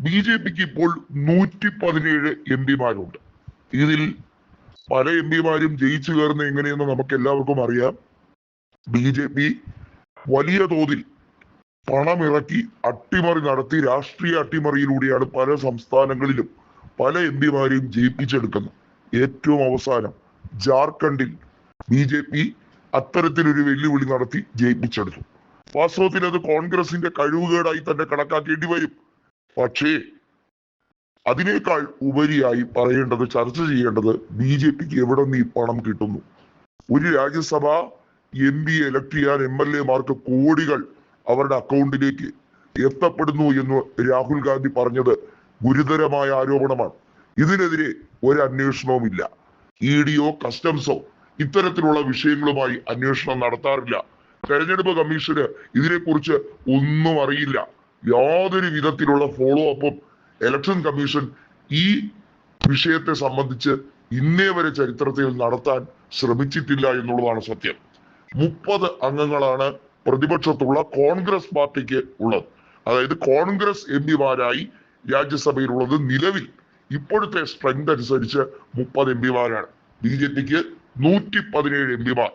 B J പിക്ക് ഇപ്പോൾ 117 MP-മാരുണ്ട്. ഇതിൽ പല MP-മാരും ജയിച്ചു കയറുന്ന എങ്ങനെയെന്ന് നമുക്ക് എല്ലാവർക്കും അറിയാം. ബി ജെ പി വലിയ തോതിൽ പണമിറക്കി അട്ടിമറി നടത്തി രാഷ്ട്രീയ അട്ടിമറിയിലൂടെയാണ് പല സംസ്ഥാനങ്ങളിലും പല MP-മാരെയും ജയിപ്പിച്ചെടുക്കുന്നത്. ഏറ്റവും അവസാനം ജാർഖണ്ഡിൽ ബി ജെ പി അത്തരത്തിലൊരു വെല്ലുവിളി നടത്തി ജയിപ്പിച്ചെടുത്തു. വാസ്തവത്തിൽ അത് കോൺഗ്രസിന്റെ കഴിവുകേടായി തന്നെ കണക്കാക്കേണ്ടി വരും. പക്ഷേ അതിനേക്കാൾ ഉപരിയായി പറയേണ്ടത്, ചർച്ച ചെയ്യേണ്ടത്, ബി ജെ പിക്ക് എവിടെ നിന്ന് ഈ പണം കിട്ടുന്നു? ഒരു രാജ്യസഭ MP എലക്ട് ചെയ്യാൻ MLA-മാർക്ക് കോടികൾ അവരുടെ അക്കൗണ്ടിലേക്ക് എത്തപ്പെടുന്നു എന്ന് രാഹുൽ ഗാന്ധി പറഞ്ഞത് ഗുരുതരമായ ആരോപണമാണ്. ഇതിനെതിരെ ഒരു അന്വേഷണവുമില്ല. ED-യോ കസ്റ്റംസോ ഇത്തരത്തിലുള്ള വിഷയങ്ങളുമായി അന്വേഷണം നടത്താറില്ല. തെരഞ്ഞെടുപ്പ് കമ്മീഷന് ഇതിനെക്കുറിച്ച് ഒന്നും അറിയില്ല. യാതൊരു വിധത്തിലുള്ള ഫോളോ അപ്പും ഇലക്ഷൻ കമ്മീഷൻ ഈ വിഷയത്തെ സംബന്ധിച്ച് ഇന്നേ വരെ ചരിത്രത്തിൽ നടത്താൻ ശ്രമിച്ചിട്ടില്ല എന്നുള്ളതാണ് സത്യം. 30 അംഗങ്ങളാണ് പ്രതിപക്ഷത്തുള്ള കോൺഗ്രസ് പാർട്ടിക്ക് ഉള്ളത്. അതായത് കോൺഗ്രസ് MP-മാരായി രാജ്യസഭയിലുള്ളത് നിലവിൽ ഇപ്പോഴത്തെ സ്ട്രെങ്ത് അനുസരിച്ച് 30 MP-മാരാണ്. ബി ജെ പിക്ക് 117 MP-മാർ.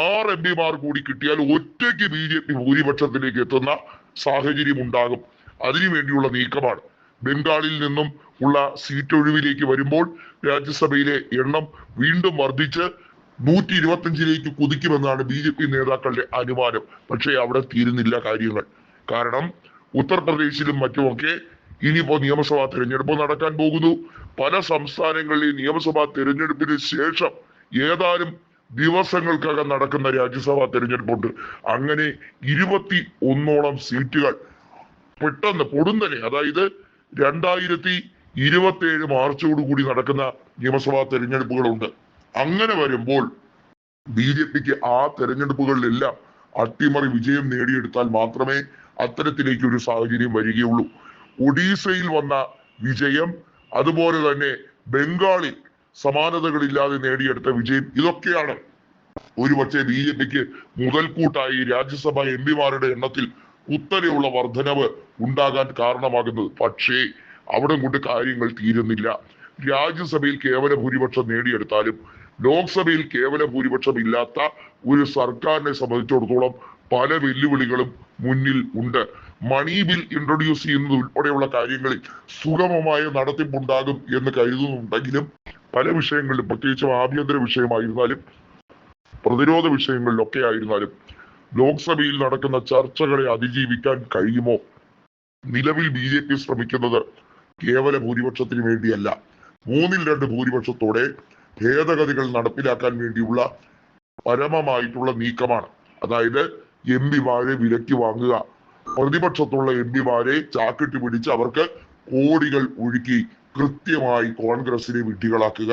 6 MP-മാർ കൂടി കിട്ടിയാൽ ഒറ്റയ്ക്ക് ബി ജെ പി ഭൂരിപക്ഷത്തിലേക്ക് എത്തുന്ന സാഹചര്യം ഉണ്ടാകും. അതിനുവേണ്ടിയുള്ള നീക്കമാണ്. ബംഗാളിൽ നിന്നും ഉള്ള സീറ്റ് ഒഴിവിലേക്ക് വരുമ്പോൾ രാജ്യസഭയിലെ എണ്ണം വീണ്ടും വർദ്ധിച്ച് 125-ലേക്ക് കുതിക്കുമെന്നാണ് ബി ജെ പി നേതാക്കളുടെ അനുമാനം. പക്ഷേ അവിടെ തീരുന്നില്ല കാര്യങ്ങൾ. കാരണം ഉത്തർപ്രദേശിലും മറ്റുമൊക്കെ ഇനിയിപ്പോ നിയമസഭാ തെരഞ്ഞെടുപ്പ് നടക്കാൻ പോകുന്നു. പല സംസ്ഥാനങ്ങളിലെ നിയമസഭാ തെരഞ്ഞെടുപ്പിന് ശേഷം ഏതാനും ദിവസങ്ങൾക്കകം നടക്കുന്ന രാജ്യസഭാ തെരഞ്ഞെടുപ്പുണ്ട്. അങ്ങനെ 21ഓളം സീറ്റുകൾ പെട്ടെന്ന് പൊടുന്നനെ, അതായത് 2027 മാർച്ചോടുകൂടി നടക്കുന്ന നിയമസഭാ തെരഞ്ഞെടുപ്പുകളുണ്ട്. അങ്ങനെ വരുമ്പോൾ ബി ജെ പിക്ക് ആ തെരഞ്ഞെടുപ്പുകളിലെല്ലാം അട്ടിമറി വിജയം നേടിയെടുത്താൽ മാത്രമേ അത്തരത്തിലേക്ക് ഒരു സാഹചര്യം വരികയുള്ളൂ. ഒഡീസയിൽ വന്ന വിജയം, അതുപോലെ തന്നെ ബംഗാളിൽ സമാനതകളില്ലാതെ നേടിയെടുത്ത വിജയം, ഇതൊക്കെയാണ് ഒരുപക്ഷെ ബി ജെ പിക്ക് മുതൽക്കൂട്ടായി രാജ്യസഭാ MP-മാരുടെ എണ്ണത്തിൽ കുത്തനെയുള്ള വർധനവ് ഉണ്ടാകാൻ കാരണമാകുന്നത്. പക്ഷേ അവിടെ കൊണ്ട് കാര്യങ്ങൾ തീരുന്നില്ല. രാജ്യസഭയിൽ കേവല ഭൂരിപക്ഷം നേടിയെടുത്താലും ലോക്സഭയിൽ കേവല ഭൂരിപക്ഷം ഇല്ലാത്ത ഒരു സർക്കാരിനെ സംബന്ധിച്ചിടത്തോളം പല വെല്ലുവിളികളും മുന്നിൽ ഉണ്ട്. മണി ബിൽ ഇൻട്രൊഡ്യൂസ് ചെയ്യുന്നത് ഉൾപ്പെടെയുള്ള കാര്യങ്ങളിൽ സുഗമമായ നടത്തിപ്പുണ്ടാകും എന്ന് കരുതുന്നുണ്ടെങ്കിലും പല വിഷയങ്ങളിലും, പ്രത്യേകിച്ചും ആഭ്യന്തര വിഷയമായിരുന്നാലും പ്രതിരോധ വിഷയങ്ങളിലൊക്കെ ആയിരുന്നാലും ലോക്സഭയിൽ നടക്കുന്ന ചർച്ചകളെ അതിജീവിക്കാൻ കഴിയുമോ? നിലവിൽ ബി ജെ പി ശ്രമിക്കുന്നത് കേവല ഭൂരിപക്ഷത്തിന് വേണ്ടിയല്ല, 2/3 ഭൂരിപക്ഷത്തോടെ ഭേദഗതികൾ നടപ്പിലാക്കാൻ വേണ്ടിയുള്ള പരമമായിട്ടുള്ള നീക്കമാണ്. അതായത് MP-മാരെ വിലയ്ക്ക് വാങ്ങുക, പ്രതിപക്ഷത്തുള്ള MP-മാരെ ചാക്കിട്ട് പിടിച്ച് അവർക്ക് കോടികൾ ഒഴുക്കി കൃത്യമായി കോൺഗ്രസിനെ വിഡ്ഢികളാക്കുക.